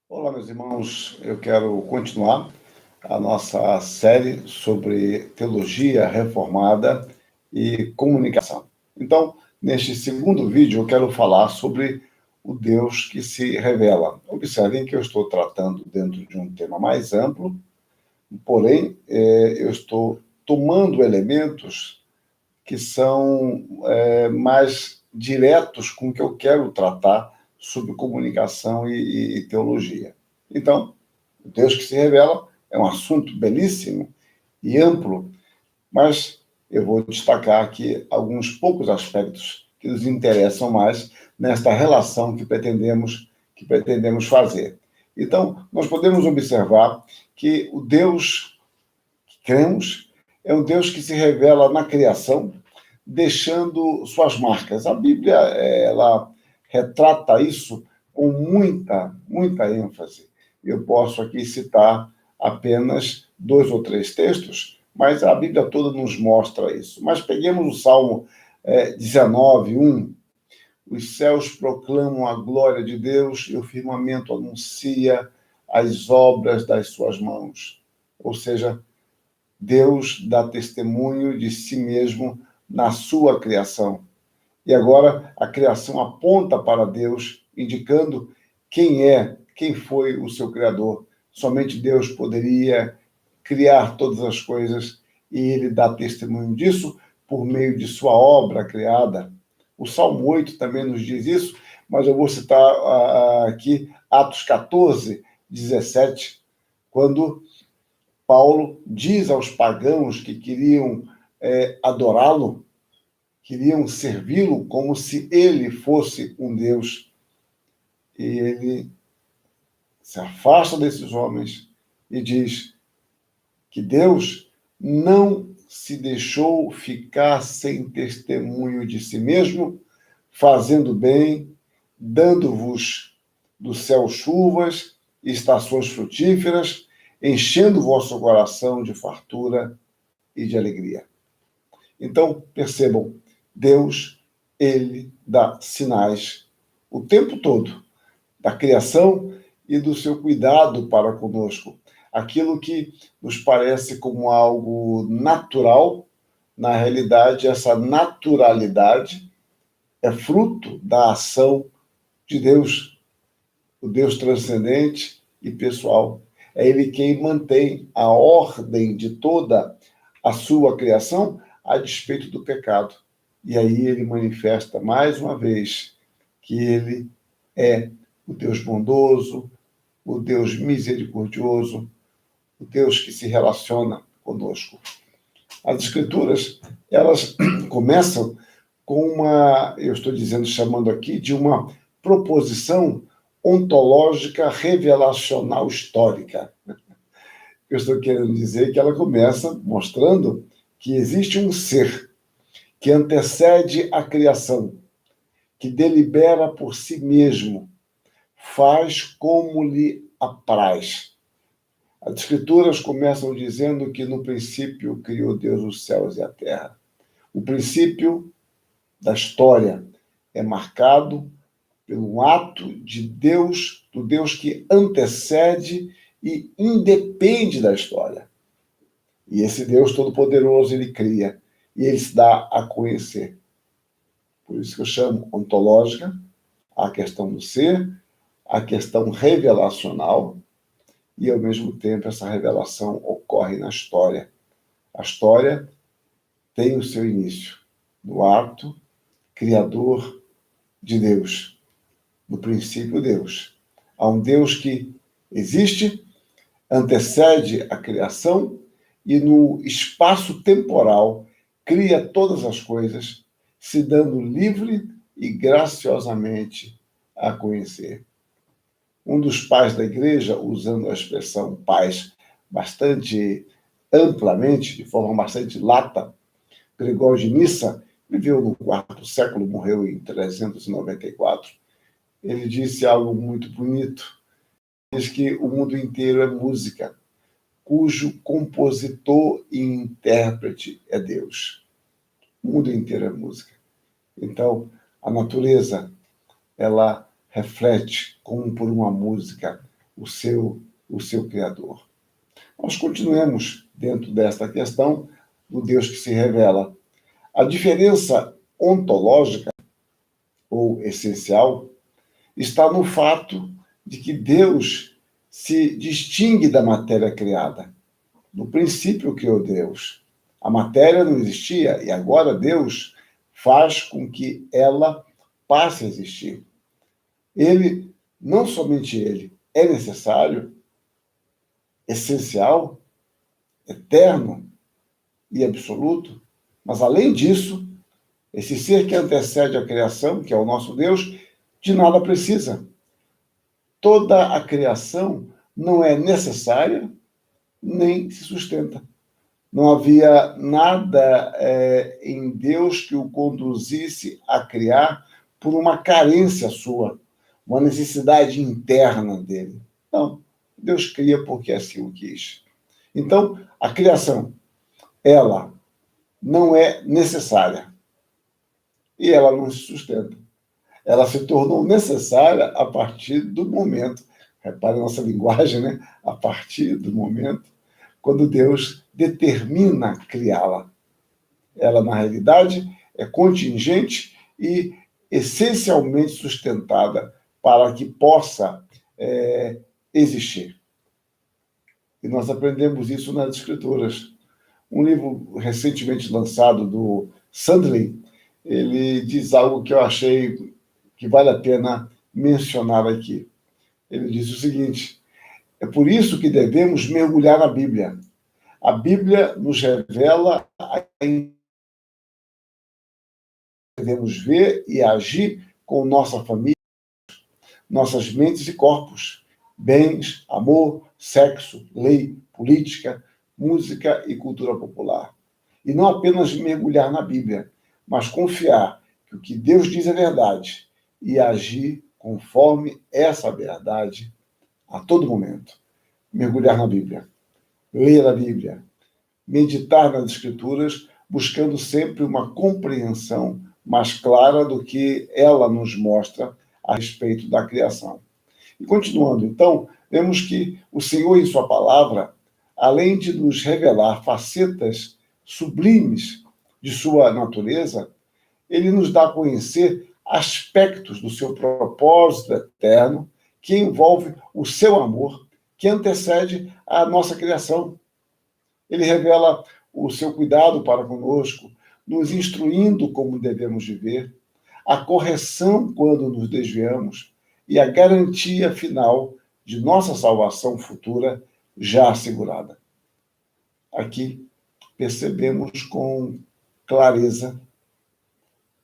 Olá, meus irmãos. Eu quero continuar a nossa série sobre teologia reformada e comunicação. Então, neste segundo vídeo, eu quero falar sobre o Deus que se revela. Observem que eu estou tratando dentro de um tema mais amplo, porém, eu estou tomando elementos que são mais diretos com o que eu quero tratar sobre comunicação e teologia. Então, o Deus que se revela é um assunto belíssimo e amplo, mas eu vou destacar aqui alguns poucos aspectos que nos interessam mais nesta relação que pretendemos fazer. Então, nós podemos observar que o Deus que cremos é um Deus que se revela na criação, deixando suas marcas. A Bíblia, ela retrata isso com muita ênfase. Eu posso aqui citar apenas 2 ou 3 textos, mas a Bíblia toda nos mostra isso. Mas peguemos o Salmo 19:1. Os céus proclamam a glória de Deus e o firmamento anuncia as obras das suas mãos. Ou seja, Deus dá testemunho de si mesmo na sua criação. E agora a criação aponta para Deus, indicando quem foi o seu Criador. Somente Deus poderia criar todas as coisas e ele dá testemunho disso por meio de sua obra criada. O Salmo 8 também nos diz isso, mas eu vou citar aqui Atos 14:17, quando Paulo diz aos pagãos que queriam adorá-lo, queriam servi-lo como se ele fosse um Deus. E ele se afasta desses homens e diz que Deus não se deixou ficar sem testemunho de si mesmo, fazendo bem, dando-vos do céu chuvas e estações frutíferas, enchendo o vosso coração de fartura e de alegria. Então, percebam, Deus, ele dá sinais o tempo todo da criação e do seu cuidado para conosco. Aquilo que nos parece como algo natural, na realidade, essa naturalidade é fruto da ação de Deus, o Deus transcendente e pessoal. É ele quem mantém a ordem de toda a sua criação a despeito do pecado. E aí ele manifesta mais uma vez que ele é o Deus bondoso, o Deus misericordioso, o Deus que se relaciona conosco. As Escrituras, elas começam com eu estou dizendo, chamando aqui, de uma proposição ontológica revelacional histórica. Eu estou querendo dizer que ela começa mostrando que existe um ser que antecede a criação, que delibera por si mesmo, faz como lhe apraz. As Escrituras começam dizendo que no princípio criou Deus os céus e a terra. O princípio da história é marcado pelo ato de Deus, do Deus que antecede e independe da história. E esse Deus Todo-Poderoso, ele cria e ele se dá a conhecer. Por isso que eu chamo ontológica a questão do ser, a questão revelacional, e ao mesmo tempo essa revelação ocorre na história. A história tem o seu início no ato criador de Deus. No princípio, Deus. Há um Deus que existe, antecede a criação e no espaço temporal cria todas as coisas, se dando livre e graciosamente a conhecer. Um dos pais da igreja, usando a expressão pais bastante amplamente, de forma bastante lata, Gregório de Nissa, viveu no quarto século, morreu em 394. Ele disse algo muito bonito. Diz que o mundo inteiro é música, cujo compositor e intérprete é Deus. O mundo inteiro é música. Então, a natureza, ela reflete, como por uma música, o seu Criador. Nós continuemos dentro desta questão do Deus que se revela. A diferença ontológica, ou essencial, está no fato de que Deus se distingue da matéria criada. No princípio criou Deus. A matéria não existia e agora Deus faz com que ela passe a existir. Ele, não somente ele, é necessário, essencial, eterno e absoluto, mas além disso, esse ser que antecede a criação, que é o nosso Deus, de nada precisa. Toda a criação não é necessária nem se sustenta. Não havia nada em Deus que o conduzisse a criar por uma carência sua, uma necessidade interna dele. Não, Deus cria porque assim o quis. Então, a criação, ela não é necessária e ela não se sustenta. Ela se tornou necessária a partir do momento, repare a nossa linguagem, né? A partir do momento quando Deus determina criá-la. Ela, na realidade, é contingente e essencialmente sustentada para que possa existir. E nós aprendemos isso nas Escrituras. Um livro recentemente lançado do Sandlin, ele diz algo que eu achei que vale a pena mencionar aqui. Ele diz o seguinte: é por isso que devemos mergulhar na Bíblia. A Bíblia nos revela a devemos ver e agir com nossa família, nossas mentes e corpos, bens, amor, sexo, lei, política, música e cultura popular. E não apenas mergulhar na Bíblia, mas confiar que o que Deus diz é verdade e agir conforme essa verdade a todo momento. Mergulhar na Bíblia, ler a Bíblia, meditar nas Escrituras, buscando sempre uma compreensão mais clara do que ela nos mostra a respeito da criação. E continuando, então, vemos que o Senhor, em sua palavra, além de nos revelar facetas sublimes de sua natureza, ele nos dá a conhecer aspectos do seu propósito eterno que envolve o seu amor, que antecede a nossa criação. Ele revela o seu cuidado para conosco, nos instruindo como devemos viver, a correção quando nos desviamos e a garantia final de nossa salvação futura já assegurada. Aqui percebemos com clareza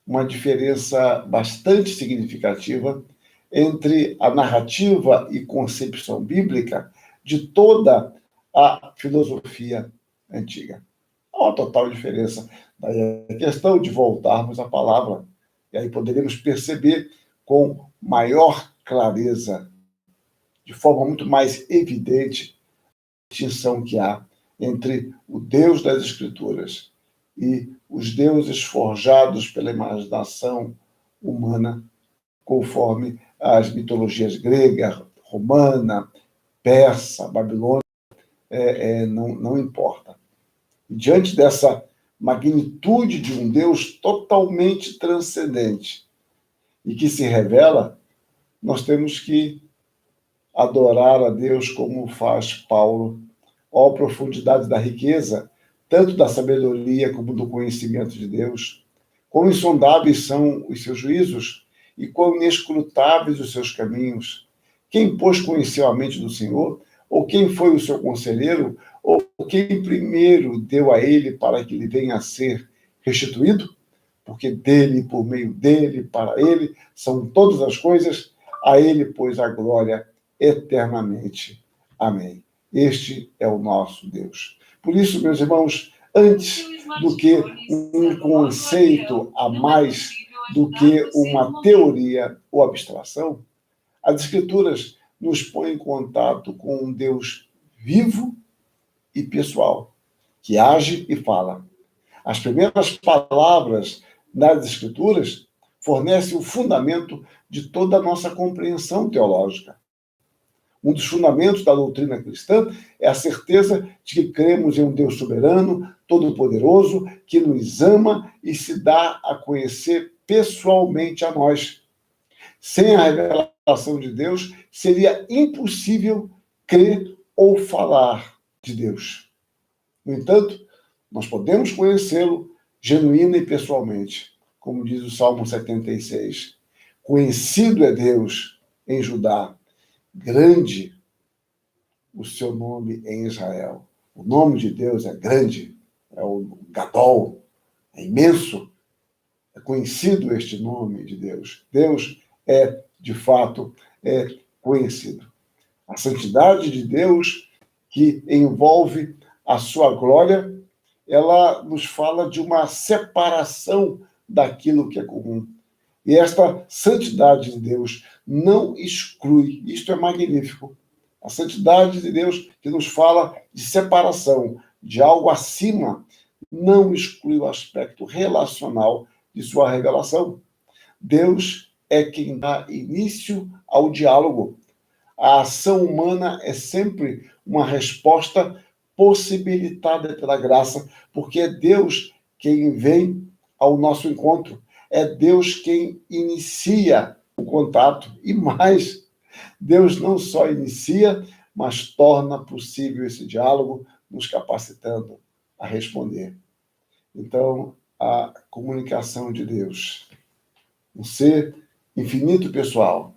uma diferença bastante significativa entre a narrativa e concepção bíblica de toda a filosofia antiga. Há uma total diferença. Daí a questão de voltarmos à palavra. E aí poderemos perceber com maior clareza, de forma muito mais evidente, a distinção que há entre o Deus das Escrituras e os deuses forjados pela imaginação humana, conforme as mitologias grega, romana, persa, babilônica, não importa. Diante dessa magnitude de um Deus totalmente transcendente e que se revela, nós temos que adorar a Deus como faz Paulo, ó profundidade da riqueza, tanto da sabedoria como do conhecimento de Deus. Quão insondáveis são os seus juízos e quão inescrutáveis os seus caminhos. Quem, pois, conheceu a mente do Senhor? Ou quem foi o seu conselheiro? Ou quem primeiro deu a ele para que ele venha a ser restituído? Porque dele, por meio dele, para ele, são todas as coisas, a ele, pois, a glória eternamente. Amém. Este é o nosso Deus. Por isso, meus irmãos, antes do que um conceito a mais do que uma teoria ou abstração, as Escrituras nos põem em contato com um Deus vivo e pessoal, que age e fala. As primeiras palavras das Escrituras fornecem o fundamento de toda a nossa compreensão teológica. Um dos fundamentos da doutrina cristã é a certeza de que cremos em um Deus soberano, todo-poderoso, que nos ama e se dá a conhecer pessoalmente a nós. Sem a revelação de Deus, seria impossível crer ou falar de Deus. No entanto, nós podemos conhecê-lo genuína e pessoalmente, como diz o Salmo 76. Conhecido é Deus em Judá, grande o seu nome em Israel. O nome de Deus é grande, é o Gadol, é imenso. É conhecido este nome de Deus. Deus é, de fato, conhecido. A santidade de Deus, que envolve a sua glória, ela nos fala de uma separação daquilo que é comum. E esta santidade de Deus não exclui, isto é magnífico. A santidade de Deus que nos fala de separação, de algo acima, não exclui o aspecto relacional de sua revelação. Deus é quem dá início ao diálogo. A ação humana é sempre uma resposta possibilitada pela graça, porque é Deus quem vem ao nosso encontro. É Deus quem inicia o contato. E mais, Deus não só inicia, mas torna possível esse diálogo, nos capacitando a responder. Então, a comunicação de Deus, um ser infinito pessoal,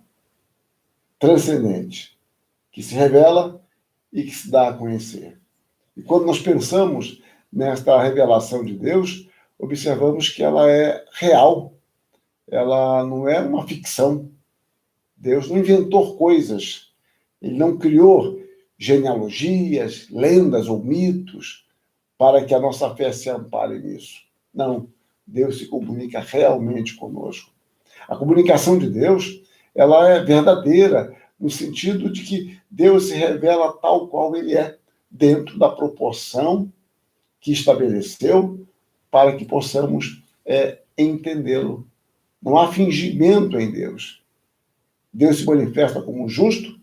transcendente, que se revela e que se dá a conhecer. E quando nós pensamos nesta revelação de Deus, observamos que ela é real, ela não é uma ficção. Deus não inventou coisas, ele não criou genealogias, lendas ou mitos para que a nossa fé se ampare nisso. Não, Deus se comunica realmente conosco. A comunicação de Deus, ela é verdadeira, no sentido de que Deus se revela tal qual ele é, dentro da proporção que estabeleceu para que possamos entendê-lo. Não há fingimento em Deus. Deus se manifesta como justo,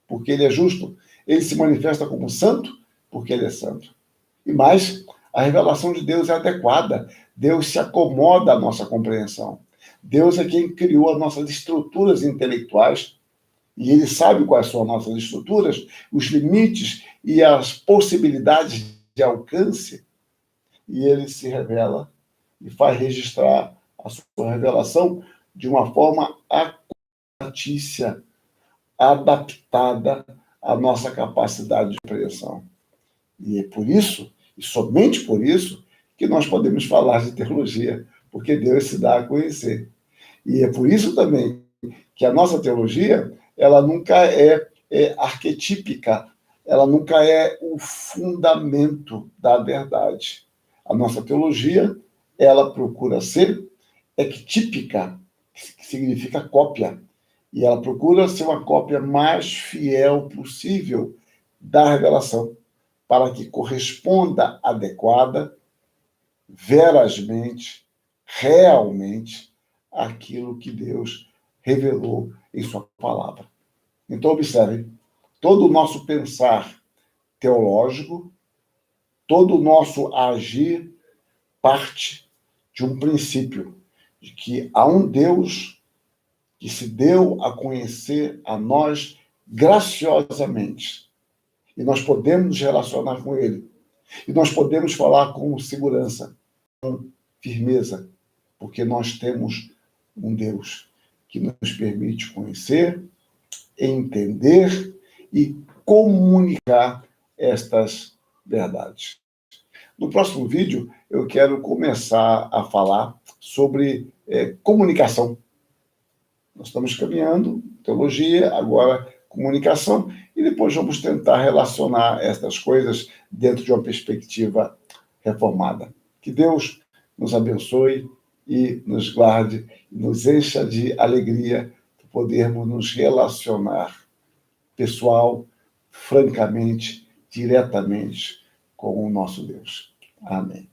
porque ele é justo. Ele se manifesta como santo, porque ele é santo. E mais, a revelação de Deus é adequada. Deus se acomoda à nossa compreensão. Deus é quem criou as nossas estruturas intelectuais e ele sabe quais são as nossas estruturas, os limites e as possibilidades de alcance, e ele se revela e faz registrar a sua revelação de uma forma acurática, adaptada à nossa capacidade de compreensão. E é por isso, e somente por isso, que nós podemos falar de teologia, porque Deus se dá a conhecer. E é por isso também que a nossa teologia, ela nunca é arquetípica, ela nunca é o fundamento da verdade. A nossa teologia, ela procura ser ectípica, que significa cópia, e ela procura ser uma cópia mais fiel possível da revelação, para que corresponda adequada, verazmente, realmente, àquilo que Deus revelou em sua palavra. Então, observe, todo o nosso pensar teológico, todo o nosso agir parte de um princípio, de que há um Deus que se deu a conhecer a nós graciosamente. E nós podemos nos relacionar com ele. E nós podemos falar com segurança, com firmeza, porque nós temos um Deus que nos permite conhecer, entender e comunicar estas verdades. No próximo vídeo, eu quero começar a falar sobre comunicação. Nós estamos caminhando, teologia, agora comunicação, e depois vamos tentar relacionar estas coisas dentro de uma perspectiva reformada. Que Deus nos abençoe e nos guarde, nos encha de alegria por podermos nos relacionar pessoal, francamente, diretamente com o nosso Deus. Amém.